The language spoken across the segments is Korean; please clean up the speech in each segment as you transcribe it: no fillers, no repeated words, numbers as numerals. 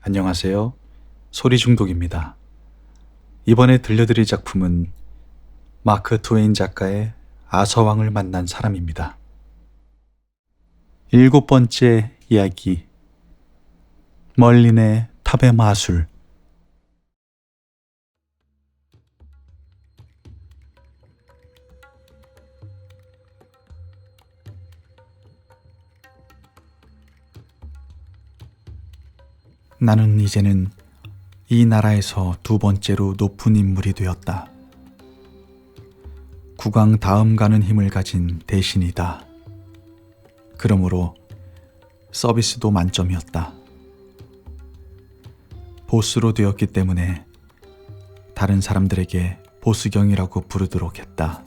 안녕하세요. 소리중독입니다. 이번에 들려드릴 작품은 마크 트웨인 작가의 아서왕을 만난 사람입니다. 7번째 이야기, 멀린의 탑의 마술. 나는 이제는 이 나라에서 2번째로 높은 인물이 되었다. 국왕 다음 가는 힘을 가진 대신이다. 그러므로 서비스도 만점이었다. 보스로 되었기 때문에 다른 사람들에게 보스경이라고 부르도록 했다.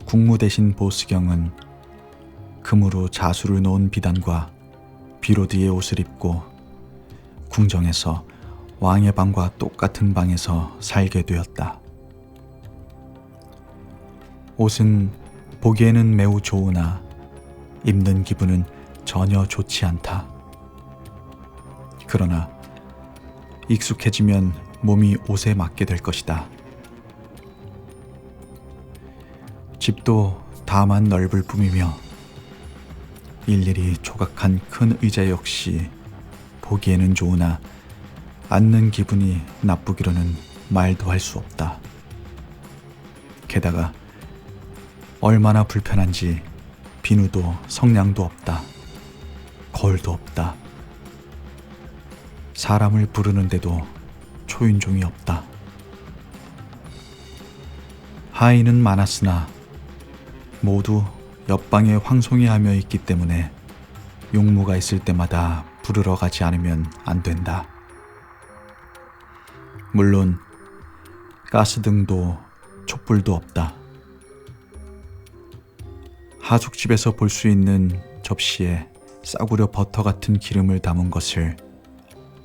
국무 대신 보스경은 금으로 자수를 놓은 비단과 비로디의 옷을 입고 궁정에서 왕의 방과 똑같은 방에서 살게 되었다. 옷은 보기에는 매우 좋으나 입는 기분은 전혀 좋지 않다. 그러나 익숙해지면 몸이 옷에 맞게 될 것이다. 집도 다만 넓을 뿐이며 일일이 조각한 큰 의자 역시 보기에는 좋으나 앉는 기분이 나쁘기로는 말도 할 수 없다. 게다가 얼마나 불편한지 비누도 성냥도 없다. 거울도 없다. 사람을 부르는데도 초인종이 없다. 하인은 많았으나 모두 옆방에 황송해하며 있기 때문에 용무가 있을 때마다 부르러 가지 않으면 안 된다. 물론 가스등도 촛불도 없다. 하숙집에서 볼 수 있는 접시에 싸구려 버터 같은 기름을 담은 것을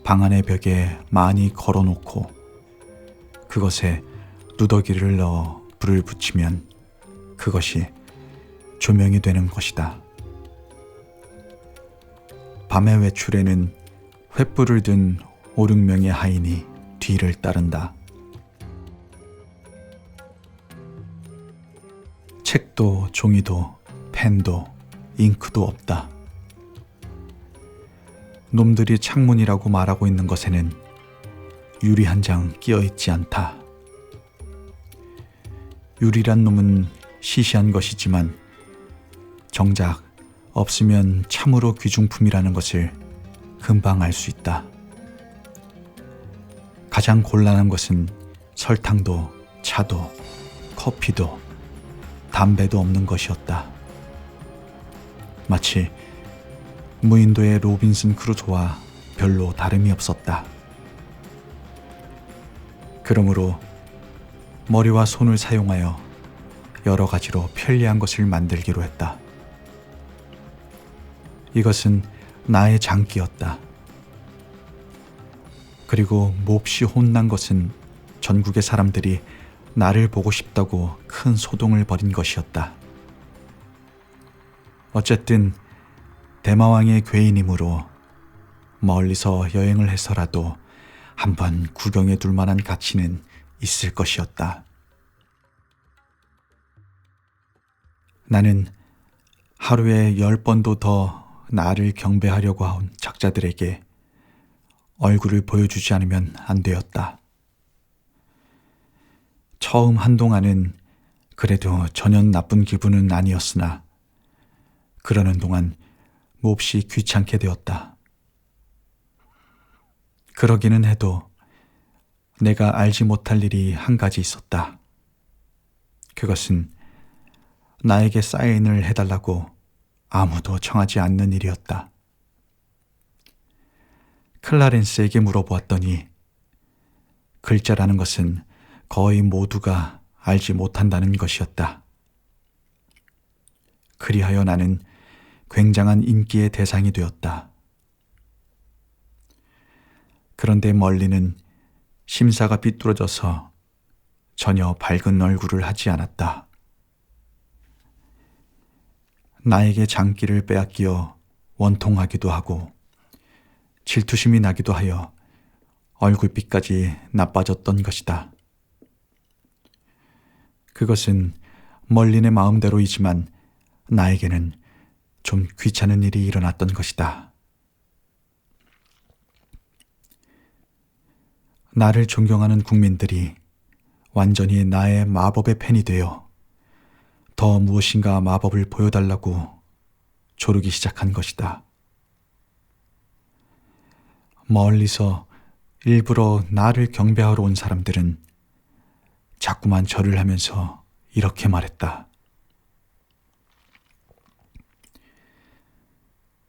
방 안의 벽에 많이 걸어놓고 그것에 누더기를 넣어 불을 붙이면 그것이 조명이 되는 것이다. 밤의 외출에는 횃불을 든 5-6명의 하인이 뒤를 따른다. 책도 종이도 펜도 잉크도 없다. 놈들이 창문이라고 말하고 있는 것에는 유리 한 장 끼어 있지 않다. 유리란 놈은 시시한 것이지만 정작 없으면 참으로 귀중품이라는 것을 금방 알 수 있다. 가장 곤란한 것은 설탕도 차도 커피도 담배도 없는 것이었다. 마치 무인도의 로빈슨 크루소와 별로 다름이 없었다. 그러므로 머리와 손을 사용하여 여러 가지로 편리한 것을 만들기로 했다. 이것은 나의 장기였다. 그리고 몹시 혼난 것은 전국의 사람들이 나를 보고 싶다고 큰 소동을 벌인 것이었다. 어쨌든 대마왕의 괴인이므로 멀리서 여행을 해서라도 한번 구경해 둘 만한 가치는 있을 것이었다. 나는 하루에 10번도 더 나를 경배하려고 한 작자들에게 얼굴을 보여주지 않으면 안 되었다. 처음 한동안은 그래도 전혀 나쁜 기분은 아니었으나 그러는 동안 몹시 귀찮게 되었다. 그러기는 해도 내가 알지 못할 일이 한 가지 있었다. 그것은 나에게 사인을 해달라고 아무도 청하지 않는 일이었다. 클라렌스에게 물어보았더니 글자라는 것은 거의 모두가 알지 못한다는 것이었다. 그리하여 나는 굉장한 인기의 대상이 되었다. 그런데 멀리는 심사가 삐뚤어져서 전혀 밝은 얼굴을 하지 않았다. 나에게 장기를 빼앗기어 원통하기도 하고 질투심이 나기도 하여 얼굴빛까지 나빠졌던 것이다. 그것은 멀린의 마음대로이지만 나에게는 좀 귀찮은 일이 일어났던 것이다. 나를 존경하는 국민들이 완전히 나의 마법의 팬이 되어 더 무엇인가 마법을 보여달라고 조르기 시작한 것이다. 멀리서 일부러 나를 경배하러 온 사람들은 자꾸만 절을 하면서 이렇게 말했다.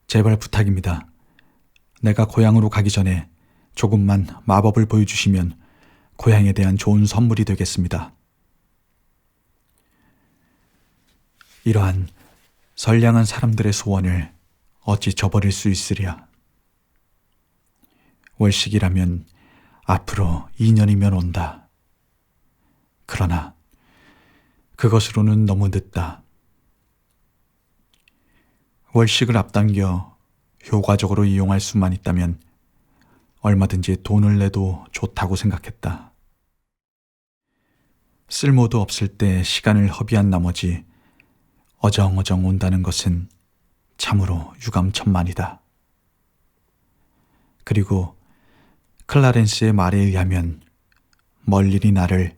제발 부탁입니다. 내가 고향으로 가기 전에 조금만 마법을 보여주시면 고향에 대한 좋은 선물이 되겠습니다. 이러한 선량한 사람들의 소원을 어찌 저버릴 수 있으랴. 월식이라면 앞으로 2년이면 온다. 그러나 그것으로는 너무 늦다. 월식을 앞당겨 효과적으로 이용할 수만 있다면 얼마든지 돈을 내도 좋다고 생각했다. 쓸모도 없을 때 시간을 허비한 나머지 어정어정 온다는 것은 참으로 유감천만이다. 그리고 클라렌스의 말에 의하면 멀린이 나를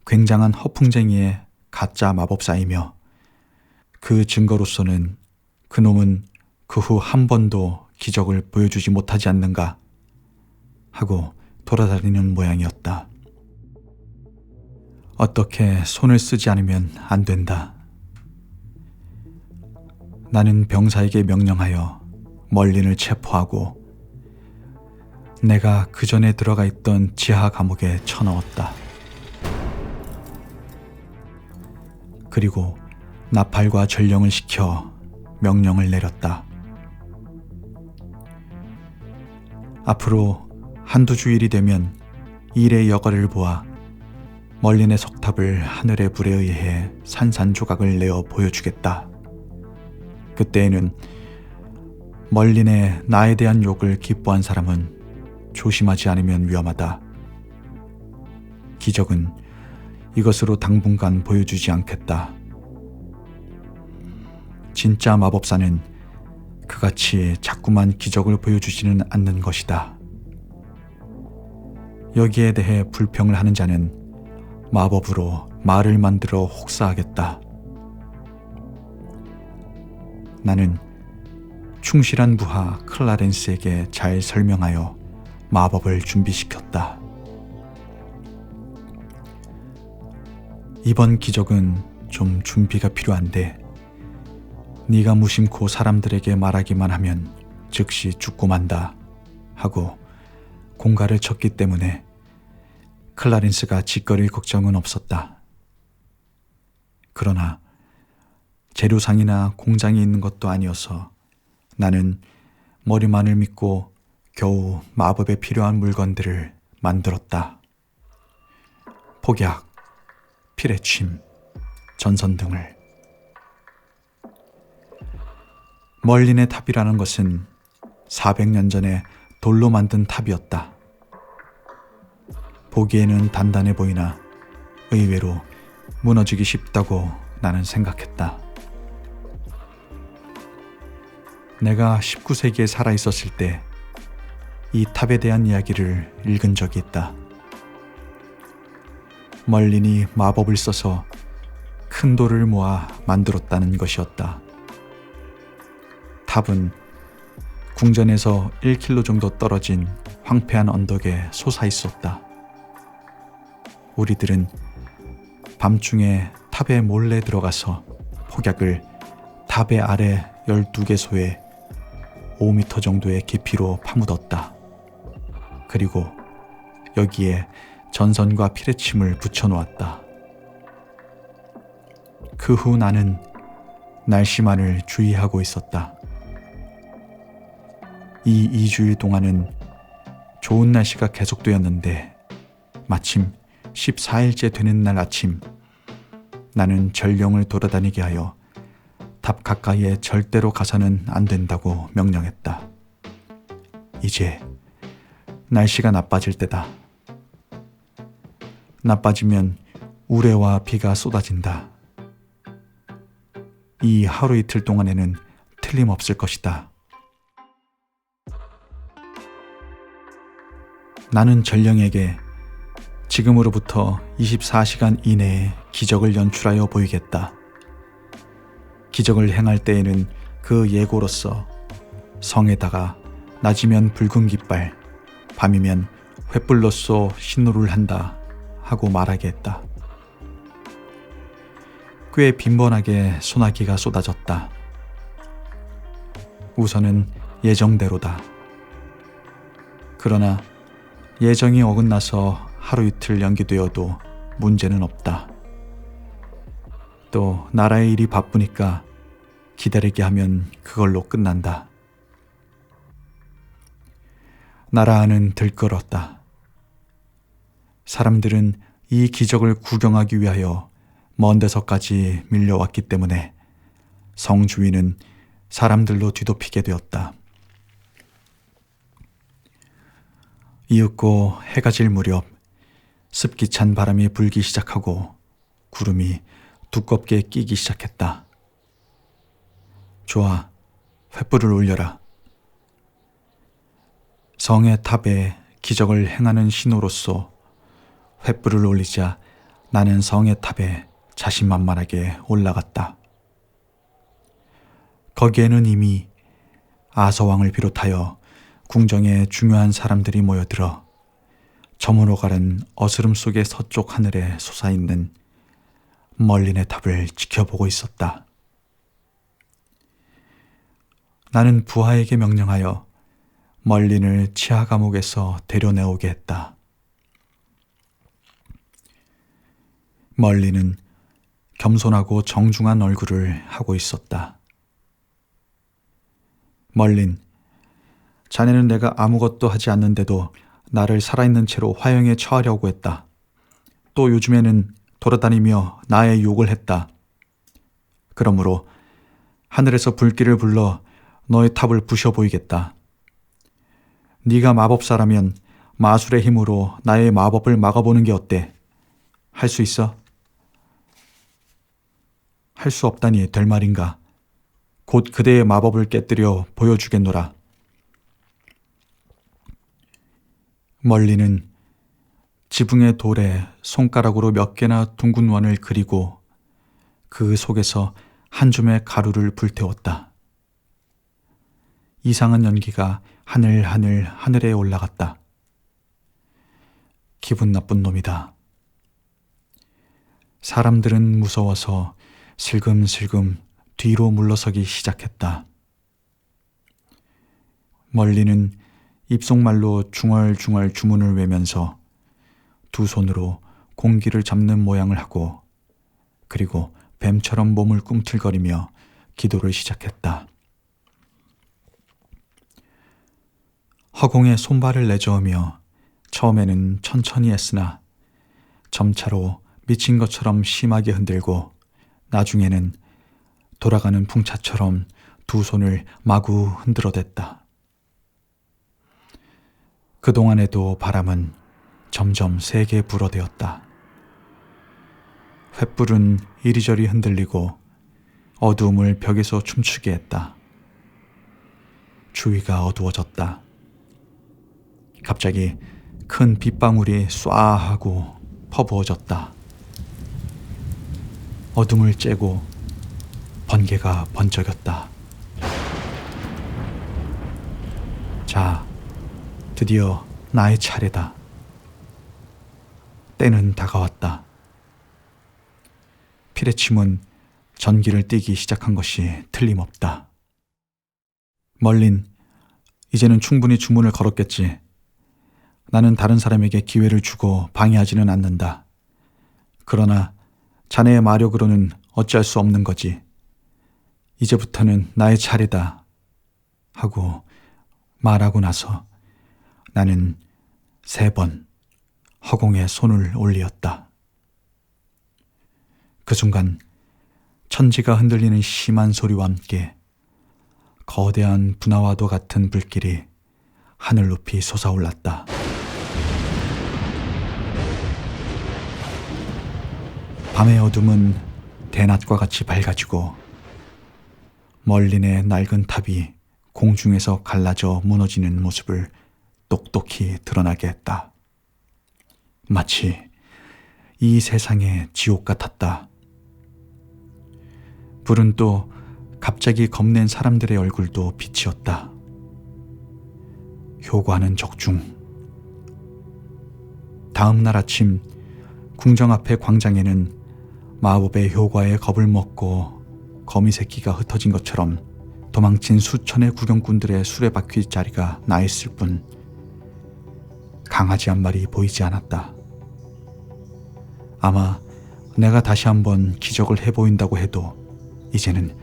굉장한 허풍쟁이의 가짜 마법사이며 그 증거로서는 그놈은 그 후 한 번도 기적을 보여주지 못하지 않는가 하고 돌아다니는 모양이었다. 어떻게 손을 쓰지 않으면 안 된다. 나는 병사에게 명령하여 멀린을 체포하고 내가 그 전에 들어가 있던 지하 감옥에 쳐넣었다. 그리고 나팔과 전령을 시켜 명령을 내렸다. 앞으로 한두 주일이 되면 일의 여과를 보아 멀린의 석탑을 하늘의 불에 의해 산산조각을 내어 보여주겠다. 그때에는 멀린의 나에 대한 욕을 기뻐한 사람은 조심하지 않으면 위험하다. 기적은 이것으로 당분간 보여주지 않겠다. 진짜 마법사는 그같이 자꾸만 기적을 보여주지는 않는 것이다. 여기에 대해 불평을 하는 자는 마법으로 말을 만들어 혹사하겠다. 나는 충실한 부하 클라렌스에게 잘 설명하여 마법을 준비시켰다. 이번 기적은 좀 준비가 필요한데 네가 무심코 사람들에게 말하기만 하면 즉시 죽고 만다 하고 공갈을 쳤기 때문에 클라렌스가 짓거릴 걱정은 없었다. 그러나 재료상이나 공장이 있는 것도 아니어서 나는 머리만을 믿고 겨우 마법에 필요한 물건들을 만들었다. 폭약, 피레침, 전선등을. 멀린의 탑이라는 것은 400년 전에 돌로 만든 탑이었다. 보기에는 단단해 보이나 의외로 무너지기 쉽다고 나는 생각했다. 내가 19세기에 살아있었을 때 이 탑에 대한 이야기를 읽은 적이 있다. 멀린이 마법을 써서 큰 돌을 모아 만들었다는 것이었다. 탑은 궁전에서 1km 정도 떨어진 황폐한 언덕에 솟아 있었다. 우리들은 밤중에 탑에 몰래 들어가서 폭약을 탑의 아래 12개소에 5m 정도의 깊이로 파묻었다. 그리고 여기에 전선과 피레침을 붙여놓았다. 그 후 나는 날씨만을 주의하고 있었다. 이 2주일 동안은 좋은 날씨가 계속되었는데 마침 14일째 되는 날 아침 나는 전령을 돌아다니게 하여 탑 가까이에 절대로 가서는 안 된다고 명령했다. 이제 날씨가 나빠질 때다. 나빠지면 우레와 비가 쏟아진다. 이 하루 이틀 동안에는 틀림없을 것이다. 나는 전령에게 지금으로부터 24시간 이내에 기적을 연출하여 보이겠다. 기적을 행할 때에는 그 예고로서 성에다가 낮이면 붉은 깃발, 밤이면 횃불로써 신호를 한다 하고 말하게 했다. 꽤 빈번하게 소나기가 쏟아졌다. 우선은 예정대로다. 그러나 예정이 어긋나서 하루 이틀 연기되어도 문제는 없다. 또 나라의 일이 바쁘니까 기다리게 하면 그걸로 끝난다. 나라 안은 들끓었다. 사람들은 이 기적을 구경하기 위하여 먼 데서까지 밀려왔기 때문에 성 주위는 사람들로 뒤덮이게 되었다. 이윽고 해가 질 무렵 습기 찬 바람이 불기 시작하고 구름이 두껍게 끼기 시작했다. 좋아, 횃불을 올려라. 성의 탑에 기적을 행하는 신호로서 횃불을 올리자 나는 성의 탑에 자신만만하게 올라갔다. 거기에는 이미 아서왕을 비롯하여 궁정의 중요한 사람들이 모여들어 저물어 가는 어스름 속의 서쪽 하늘에 솟아있는 멀린의 탑을 지켜보고 있었다. 나는 부하에게 명령하여 멀린을 치하 감옥에서 데려내오게 했다. 멀린은 겸손하고 정중한 얼굴을 하고 있었다. 멀린, 자네는 내가 아무것도 하지 않는데도 나를 살아있는 채로 화형에 처하려고 했다. 또 요즘에는 돌아다니며 나의 욕을 했다. 그러므로 하늘에서 불길을 불러 너의 탑을 부셔 보이겠다. 네가 마법사라면 마술의 힘으로 나의 마법을 막아보는 게 어때? 할 수 있어? 할 수 없다니 될 말인가? 곧 그대의 마법을 깨뜨려 보여주겠노라. 멀리는 지붕의 돌에 손가락으로 몇 개나 둥근 원을 그리고 그 속에서 한 줌의 가루를 불태웠다. 이상한 연기가 하늘에 올라갔다. 기분 나쁜 놈이다. 사람들은 무서워서 슬금슬금 뒤로 물러서기 시작했다. 멀리는 입속말로 중얼중얼 주문을 외면서 두 손으로 공기를 잡는 모양을 하고 그리고 뱀처럼 몸을 꿈틀거리며 기도를 시작했다. 허공에 손발을 내저으며 처음에는 천천히 했으나 점차로 미친 것처럼 심하게 흔들고 나중에는 돌아가는 풍차처럼 두 손을 마구 흔들어댔다. 그동안에도 바람은 점점 세게 불어대었다. 횃불은 이리저리 흔들리고 어두움을 벽에서 춤추게 했다. 주위가 어두워졌다. 갑자기 큰 빗방울이 쏴 하고 퍼부어졌다. 어둠을 째고 번개가 번쩍였다. 자, 드디어 나의 차례다. 때는 다가왔다. 피레침은 전기를 띠기 시작한 것이 틀림없다. 멀린, 이제는 충분히 주문을 걸었겠지. 나는 다른 사람에게 기회를 주고 방해하지는 않는다. 그러나 자네의 마력으로는 어찌할 수 없는 거지. 이제부터는 나의 차례다. 하고 말하고 나서 나는 3번 허공에 손을 올리었다. 그 순간 천지가 흔들리는 심한 소리와 함께 거대한 분화와도 같은 불길이 하늘 높이 솟아올랐다. 밤의 어둠은 대낮과 같이 밝아지고 멀린의 낡은 탑이 공중에서 갈라져 무너지는 모습을 똑똑히 드러나게 했다. 마치 이 세상의 지옥 같았다. 불은 또 갑자기 겁낸 사람들의 얼굴도 비치었다. 효과는 적중. 다음 날 아침 궁정 앞의 광장에는 마법의 효과에 겁을 먹고 거미 새끼가 흩어진 것처럼 도망친 수천의 구경꾼들의 수레바퀴 자리가 나 있을 뿐 강아지 한 마리 보이지 않았다. 아마 내가 다시 한번 기적을 해보인다고 해도 이제는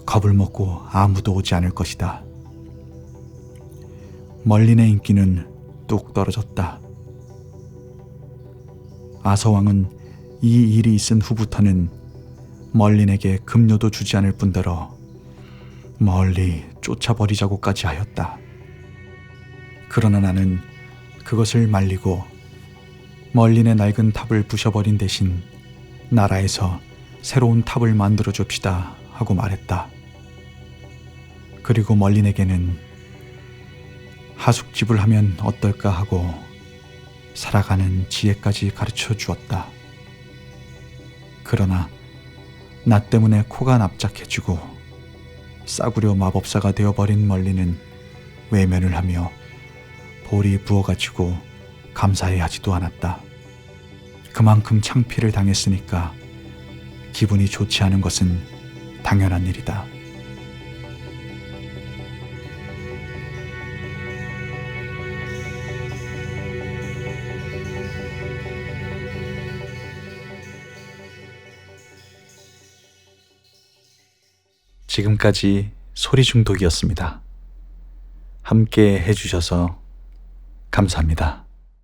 겁을 먹고 아무도 오지 않을 것이다. 멀린의 인기는 뚝 떨어졌다. 아서왕은 이 일이 있은 후부터는 멀린에게 급료도 주지 않을 뿐더러 멀리 쫓아버리자고까지 하였다. 그러나 나는 그것을 말리고 멀린의 낡은 탑을 부셔버린 대신 나라에서 새로운 탑을 만들어 줍시다 하고 말했다. 그리고 멀린에게는 하숙집을 하면 어떨까 하고 살아가는 지혜까지 가르쳐 주었다. 그러나 나 때문에 코가 납작해지고 싸구려 마법사가 되어버린 멀리는 외면을 하며 볼이 부어가지고 감사해하지도 않았다. 그만큼 창피를 당했으니까 기분이 좋지 않은 것은 당연한 일이다. 지금까지 소리중독이었습니다. 함께 해주셔서 감사합니다.